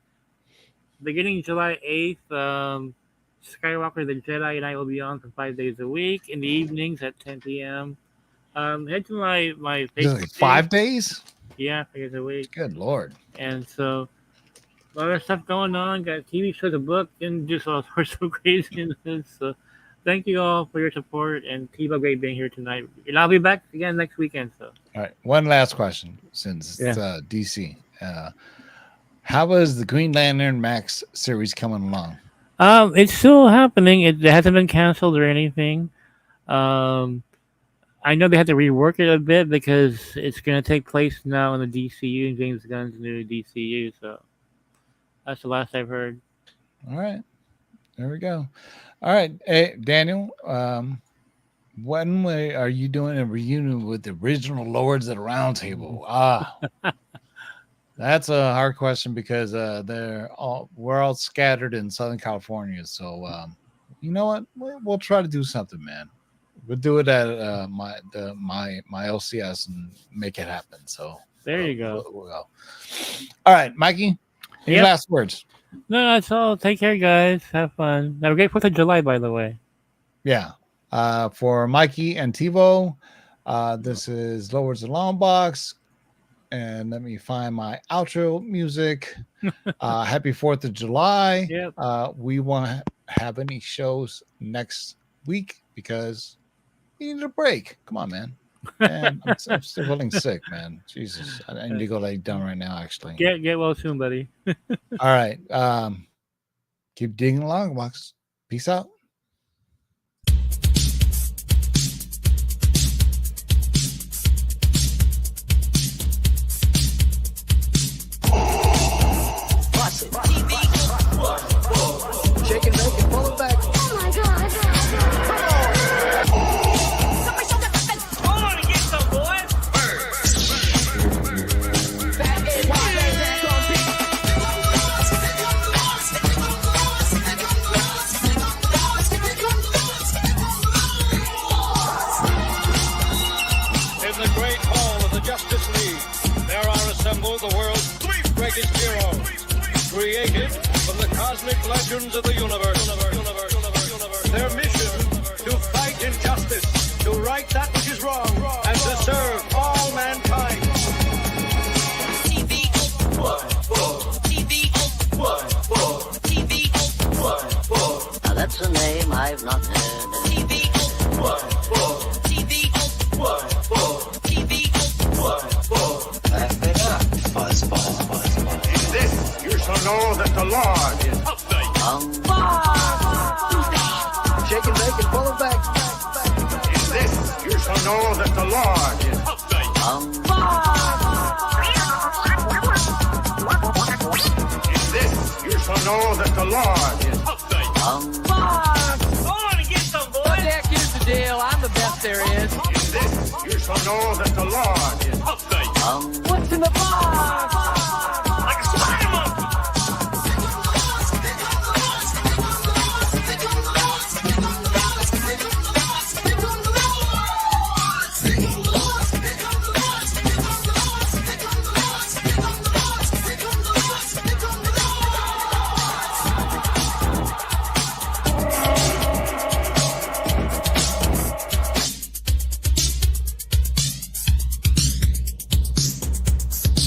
B: Beginning July 8th, Skywalker the Jedi and I will be on for 5 days a week in the evenings at 10 p.m. Head to my Facebook
A: Like 5 days?
B: Yeah, 5 days a week.
A: Good Lord.
B: And so a lot of stuff going on. Got TV shows, a book, and just all sorts of craziness. So thank you all for your support, and T-Vo, great being here tonight. And I'll be back again next weekend. So
A: All right, one last question since it's DC. How is the Green Lantern Max series coming along?
B: it's still happening. It hasn't been canceled or anything. I know they had to rework it a bit because it's going to take place now in the DCU, James Gunn's new DCU. So that's the last I've heard.
A: All right, there we go. All right, hey, Daniel, when are you doing a reunion with the original Lords of the Round Table? That's a hard question because we're all scattered in Southern California. So you know what? We'll try to do something, man. We'll do it at my LCS and make it happen. So
B: there you go.
A: We'll go. All right, Mikey. Any last words?
B: No, that's all. Take care, guys. Have fun. Have a great 4th of July, by the way.
A: Yeah. For Mikey and T-Vo, this is Lords of the Long Box. And let me find my outro music. Happy 4th of July.
B: Yep.
A: We won't have any shows next week because we need a break. Come on, man. Man, I'm still feeling sick, man. Jesus. I need to go lay down right now, actually.
B: Get well soon, buddy.
A: All right. Keep digging along, Box. Peace out.
D: Shake and make it, pull it back.
C: Oh my God.
D: Come on and get some, boys.
C: In the great hall of the Justice League, there are assembled the world's 3 greatest heroes, created from the cosmic legends of the universe. Their mission, to fight injustice, to right that which is wrong, and to serve all mankind.
D: Now that's a name I've not heard.
C: In this, you shall know that the Lord is upright.
D: Shake and make it, pull it back.
C: In this, you shall know that the Lord is upright. In this, you shall know that the Lord is upright.
D: Come on and get some, boys. Jack, here's the deal. I'm the best there is.
C: In this, you shall know that the Lord is upright.
D: What's in the box?